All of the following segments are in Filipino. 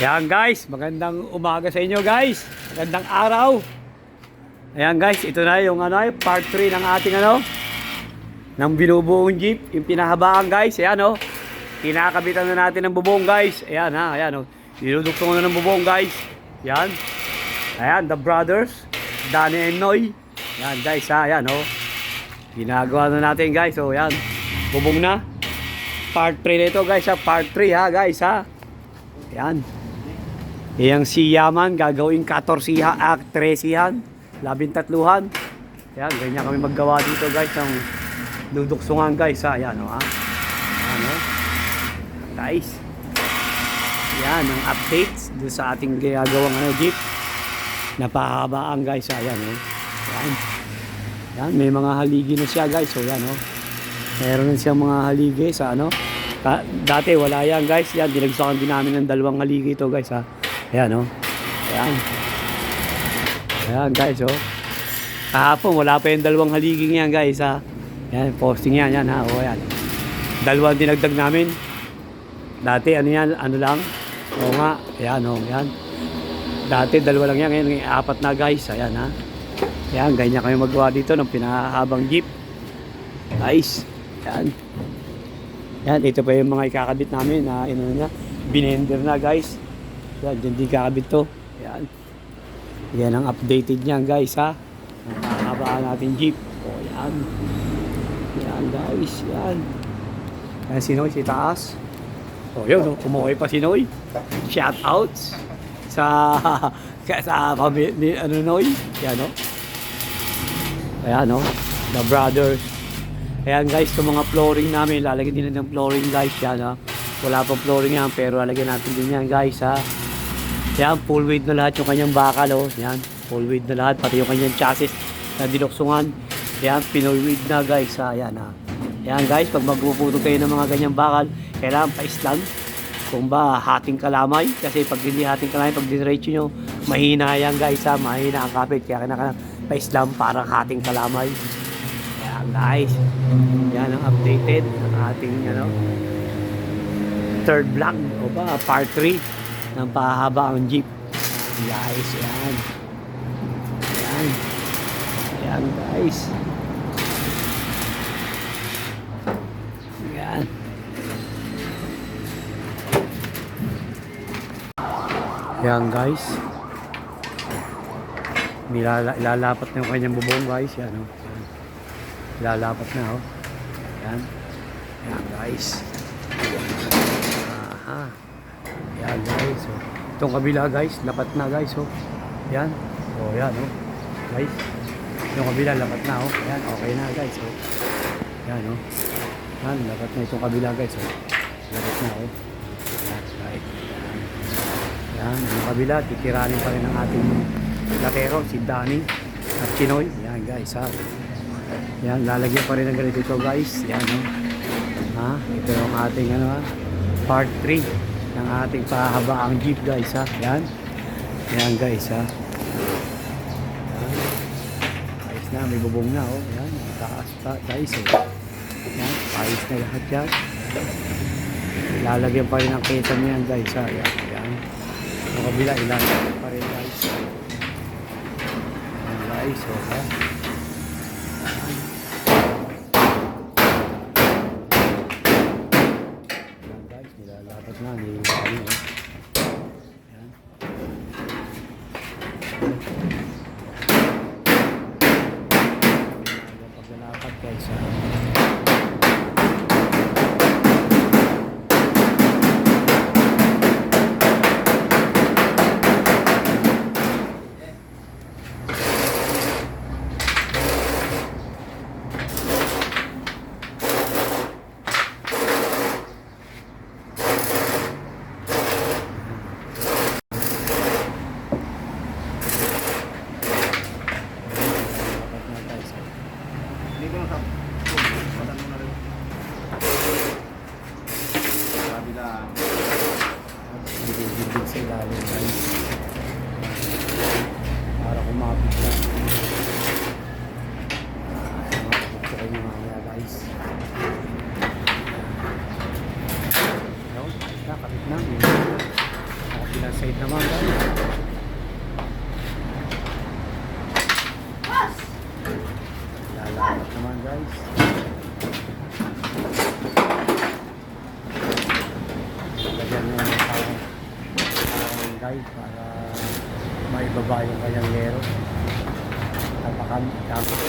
Ayan guys, magandang umaga sa inyo guys. Magandang araw. Ayan guys, ito na yung part 3 ng ating ng binubuong jeep, yung pinahabaan guys. Ayan kinakabitan na natin ng bubong guys. Ayan ayan dinudugtong na ng bubong guys. Ayan. Ayan, the brothers, Danny and Noy. Ayan guys ayan ginagawa na natin guys. So ayan, bubong na. Part 3 nito guys part 3 guys Ayan. Iyang siyaman, gagawing 14 13han, 13han. Ayan, ganyan kami maggawa dito guys, ng duduksungan guys Ayan guys. Ayan, ang updates doon sa ating ginagawang jeep. Napahabaan guys Ayan Ayan. Ayan, may mga haligi na siya guys. So ayan meron na siyang mga haligi sa dati wala yan guys. Yan, dinagsakan din namin ng 2 haligi ito guys Ayan Ayan. Ayan guys kahapon wala pa yung 2 haligi yan guys Ayan, posting yan ayan. Ayan. 2 dinagdag namin. Dati yan, lang. Oo nga. Ayan ayan. Dati 2 lang yan, ngayon 4 na guys. Ayan Ayan, ganyan kami magawa dito ng pinahabang jeep. Guys. Ayan. Ayan, ito pa yung mga ikakabit namin na binender na guys. Yan, dyan di kakabit to. Yan. Yan ang updated niyan guys ang kahabaan natin jeep. Yan. Yan guys, yan. Yan si Noy, si taas. Yun, kumuhay pa si Noy. Shout outs sa Noy. Yan Ayan the brothers. Ayan guys, itong mga flooring namin, lalagyan din ng flooring guys. Yan wala pang flooring yan, pero lalagyan natin din yan guys Yan, full weight na lahat yung kanyang bakal Yan, full weight na lahat, pati yung kanyang chassis na dinuksungan. Yan, pinoy weight na guys Yan Yan guys, pag magpuputog kayo ng mga ganyang bakal, kailangan pa-islan. Kung ba hating kalamay, kasi pag hindi hating kalamay, pag diretso nyo, mahina yan guys mahina ang kapit, kaya kailangan pa-islan parang hating kalamay. Yan guys, yan ang updated ng ating third vlog part 3 ng pahaba ang jeep guys. Yan yan yan guys. Yan yan guys, ilalapat na yung kanyang bubong guys. Yan ilalapat na yan yan guys. Yan guys itong kabila guys, lapat na guys yan yan guys, yung kabila lapat na yan, okay na guys yan yan, lapat na itong kabila guys lapat na yan guys. Yan, yung kabila titiranin pa rin ng ating latero, si Danny at Chinoy. Yan guys yan, lalagyan pa rin ng ganito ito guys. Yan ito yung ating part 3 ng ating pahabaang jeep guys yan yan guys yan. Ayos na, may bubong na yan, taas pa guys yan, ayos na lahat yan. Lalagyan pa rin ng kesa niyan guys yan yan, yung kabila ilalagyan pa rin guys yan guys nilalapat na yan paglalapat guys bibig sa ilalim guys para kumapit siya. Ito kayo mamaya guys. Kapit na. Nakapilas guys para maibaba yung kanyang yero. Tapakan, tapos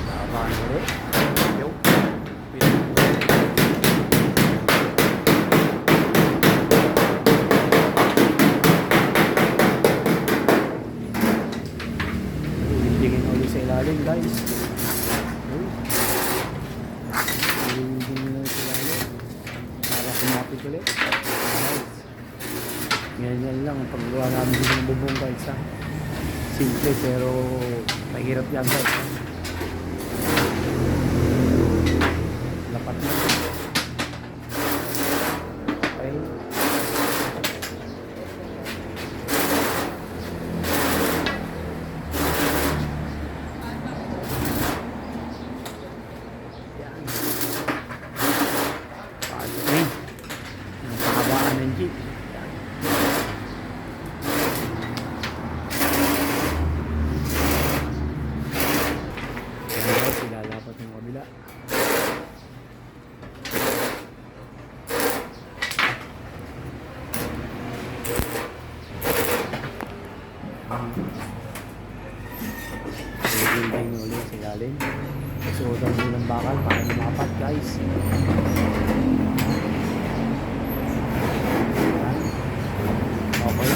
tapakan ulit. Yo. Tingin ulit sa ilalim guys. Tingin ulit sa ilalim. Para kumapit ulit. Guys. Ganyan lang ang paggawa namin ng bubong guys ha. Simple pero mahirap yan guys. Lapat na. Okay. Ang kahabaan ng jeep. Yan guys, ilalapat ng kabila. Building ulit sa ilalim. Suotan mo ng bakal para lumapat guys. Okay.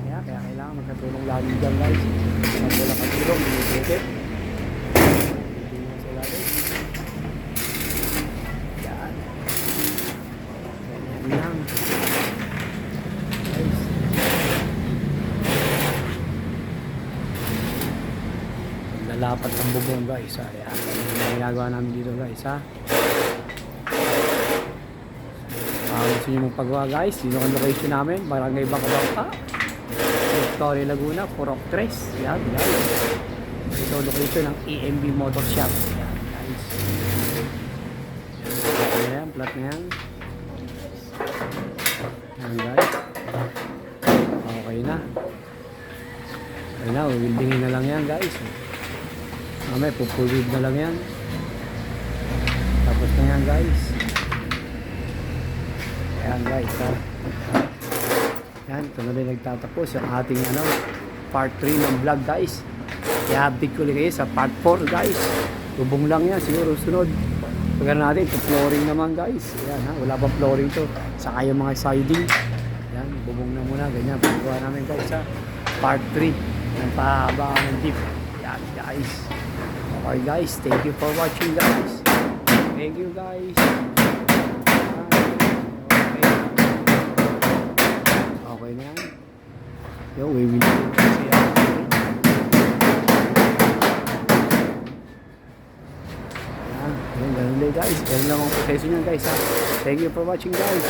Kaya kailangan magkatulong lagi dyan guys. Pag wala katulong, binibigit. Hindi mo sila guys. Yan. Ganyan lang. Guys. Lalapat ng bubong guys. Ayan. Ang ginagawa namin dito guys ha. Gusto nyo magpagawa guys. Dito ang location namin. Barangay Bacabangka. Victoria Laguna. Purok 3. Yan guys. Ito ang location ng EMB Motor Shop. Yan guys. Yan yan. Plat na yan. Yan guys. Okay na. Okay na. Wildingin na lang yan guys. Mamaya pupulid na lang yan. Tapos na yan guys. Ayan guys ha. Yan, ito na rin nagtatapos yung ating part 3 ng vlog guys. I-update ko ulit kayo sa part 4 guys. Bubong lang yan siguro sunod. Pagka natin ito flooring naman guys. Ayan ha, wala pa flooring to. Saka yung mga siding. Yan, bubong na muna. Ganyan, paggawa namin guys ha. Part 3 ng pahaba ng jeep. Yan guys. Okay guys, thank you for watching guys. Thank you guys. Okay na yan. Yo, we will see you. Ayan, ganun lang guys. Ganun lang ang proseso nyan guys ha. Thank you for watching guys.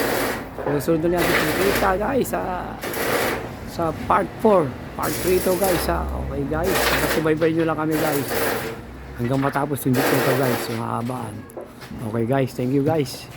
Susunod na natin kita guys sa part 4. Part 3 to guys ha. Okay guys. Subaybay nyo lang kami guys. Hanggang matapos yung video ko guys. Yung hahabaan. Okay guys. Thank you guys.